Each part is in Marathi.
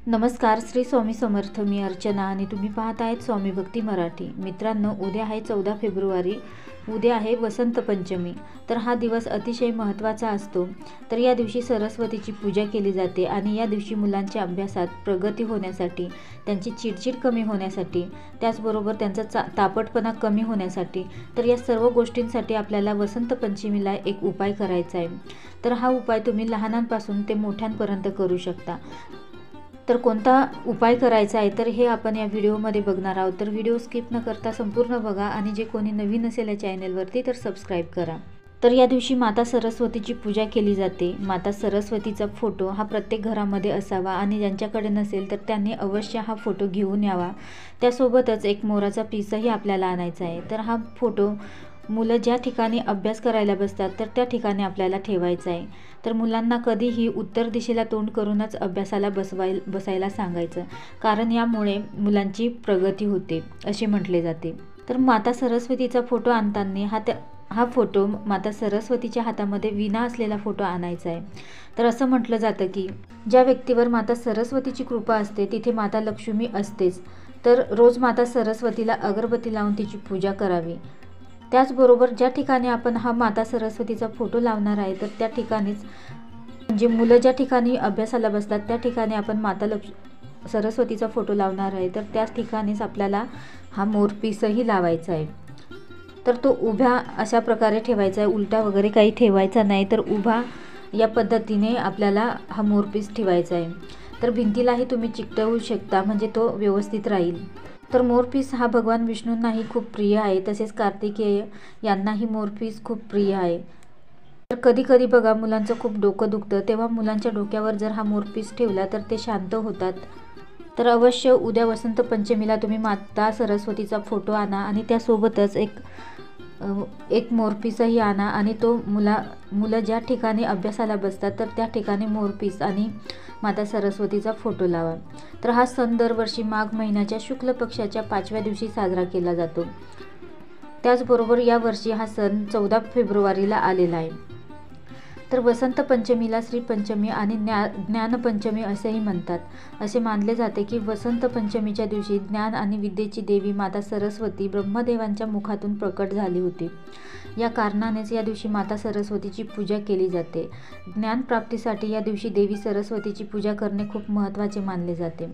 नमस्कार. श्री स्वामी समर्थ. मी अर्चना आणि तुम्ही पाहत आहेत स्वामी भक्ती मराठी. मित्रांनो, उद्या आहे 14 फेब्रुवारी. उद्या आहे वसंत पंचमी. तर हा दिवस अतिशय महत्त्वाचा असतो. तर या दिवशी सरस्वतीची पूजा केली जाते आणि या दिवशी मुलांच्या अभ्यासात प्रगती होण्यासाठी, त्यांची चिडचिड कमी होण्यासाठी, त्याचबरोबर त्यांचा तापटपणा कमी होण्यासाठी, तर या सर्व गोष्टींसाठी आपल्याला वसंत पंचमीला एक उपाय करायचा आहे. तर हा उपाय तुम्ही लहानांपासून ते मोठ्यांपर्यंत करू शकता. तर कोणता उपाय करायचा आहे तर हे आपण या व्हिडिओमध्ये बघणार आहोत. तर व्हिडिओ स्किप न करता संपूर्ण बघा आणि जे कोणी नवीन असेल या चॅनलवरती तर सबस्क्राईब करा. तर या दिवशी माता सरस्वतीची पूजा केली जाते. माता सरस्वतीचा फोटो हा प्रत्येक घरामध्ये असावा आणि ज्यांच्याकडे नसेल तर त्यांनी अवश्य हा फोटो घेऊन यावा. त्यासोबतच एक मोराचा पीसही आपल्याला आणायचा आहे. तर हा फोटो मुलं ज्या ठिकाणी अभ्यास करायला बसतात तर त्या ठिकाणी आपल्याला ठेवायचा आहे. तर मुलांना कधीही उत्तर दिशेला तोंड करूनच अभ्यासाला बसायला सांगायचं, कारण यामुळे मुलांची प्रगती होते असे म्हटले जाते. तर माता सरस्वतीचा फोटो आणताना हा फोटो माता सरस्वतीच्या हातामध्ये वीणा असलेला फोटो आणायचा आहे. तर असं म्हटलं जातं की ज्या व्यक्तीवर माता सरस्वतीची कृपा असते तिथे माता लक्ष्मी असतेच. तर रोज माता सरस्वतीला अगरबत्ती लावून तिची पूजा करावी. त्याचबरोबर ज्या ठिकाणी आपण हा माता सरस्वतीचा फोटो लावणार आहे तर त्या ठिकाणीच, म्हणजे मुलं ज्या ठिकाणी अभ्यासाला बसतात त्या ठिकाणी आपण माता सरस्वतीचा फोटो लावणार आहे. तर त्याच ठिकाणीच आपल्याला हा मोरपीसही लावायचा आहे. तर तो उभ्या अशा प्रकारे ठेवायचा आहे, उलटा वगैरे काही ठेवायचा नाही. तर उभा या पद्धतीने आपल्याला हा मोरपीस ठेवायचा आहे. तर भिंतीलाही तुम्ही चिकटवू शकता, म्हणजे तो व्यवस्थित राहील. तर मोरपीस हा भगवान विष्णूंनाही खूप प्रिय आहे, तसेच कार्तिकेय यांनाही मोरपीस खूप प्रिय आहे. तर कधी कधी बघा मुलांचं खूप डोकं दुखतं, तेव्हा मुलांच्या डोक्यावर जर हा मोरपीस ठेवला तर ते शांत होतात. तर अवश्य उद्या वसंत पंचमीला तुम्ही माता सरस्वतीचा फोटो आणा आणि त्यासोबतच एक मोरपीसही आणा आणि तो मुलं ज्या ठिकाणी अभ्यासाला बसतात तर त्या ठिकाणी मोरपीस आणि माता सरस्वतीचा फोटो लावा. तर हा सण दरवर्षी माघ महिन्याच्या शुक्ल पक्षाच्या 5व्या दिवशी साजरा केला जातो. त्याचबरोबर यावर्षी हा सण 14 फेब्रुवारीला आलेला आहे. तर वसंत पंचमीला श्रीपंचमी आणि ज्ञानपंचमी असेही म्हणतात. असे मानले जाते की वसंत पंचमीच्या दिवशी ज्ञान आणि विद्येची देवी माता सरस्वती ब्रह्मदेवांच्या मुखातून प्रकट झाली होती. या कारणानेच या दिवशी माता सरस्वतीची पूजा केली जाते. ज्ञानप्राप्तीसाठी या दिवशी देवी सरस्वतीची पूजा करणे खूप महत्त्वाचे मानले जाते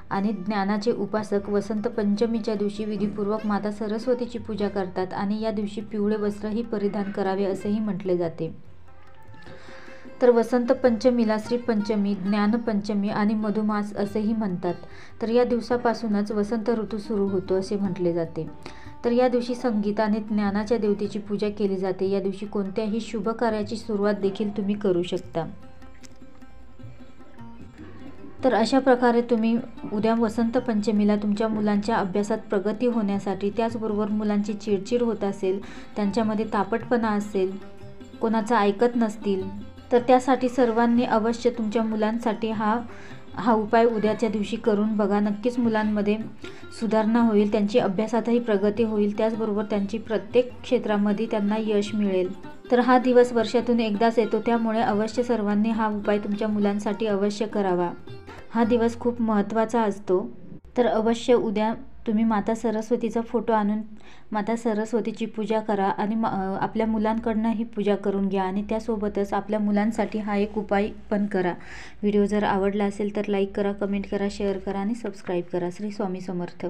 आणि ज्ञानाचे उपासक वसंत पंचमीच्या दिवशी विधीपूर्वक माता सरस्वतीची पूजा करतात आणि या दिवशी पिवळे वस्त्रही परिधान करावे असेही म्हटले जाते. तर वसंत पंचमीला श्रीपंचमी, ज्ञानपंचमी आणि मधुमास असेही म्हणतात. तर या दिवसापासूनच वसंत ऋतू सुरू होतो असे म्हटले जाते. तर या दिवशी संगीत आणि ज्ञानाच्या देवतेची पूजा केली जाते. या दिवशी कोणत्याही शुभ कार्याची सुरुवात देखील तुम्ही करू शकता. तर अशा प्रकारे तुम्ही उद्या वसंत पंचमीला तुमच्या मुलांच्या अभ्यासात प्रगती होण्यासाठी, त्याचबरोबर मुलांची चिडचिड होत असेल, त्यांच्यामध्ये तापटपणा असेल, कोणाचं ऐकत नसतील, तर त्यासाठी सर्वांनी अवश्य तुमच्या मुलांसाठी हा उपाय उद्याच्या दिवशी करून बघा. नक्कीच मुलांमध्ये सुधारणा होईल, त्यांची अभ्यासातही प्रगती होईल, त्याचबरोबर त्यांची प्रत्येक क्षेत्रामध्ये त्यांना यश मिळेल. तर हा दिवस वर्षातून एकदाच येतो, त्यामुळे अवश्य सर्वांनी हा उपाय तुमच्या मुलांसाठी अवश्य करावा. हा दिवस खूप महत्त्वाचा असतो. तर अवश्य उद्या तुम्ही माता सरस्वतीचा फोटो आणून माता सरस्वतीची पूजा करा आणि आपल्या मुलांकडनं ही पूजा करून घ्या आणि त्यासोबतच आपल्या मुलांसाठी हा एक उपाय पण करा. व्हिडिओ जर आवडला असेल तर लाईक करा, कमेंट करा, शेअर करा आणि सबस्क्राईब करा. श्री स्वामी समर्थ.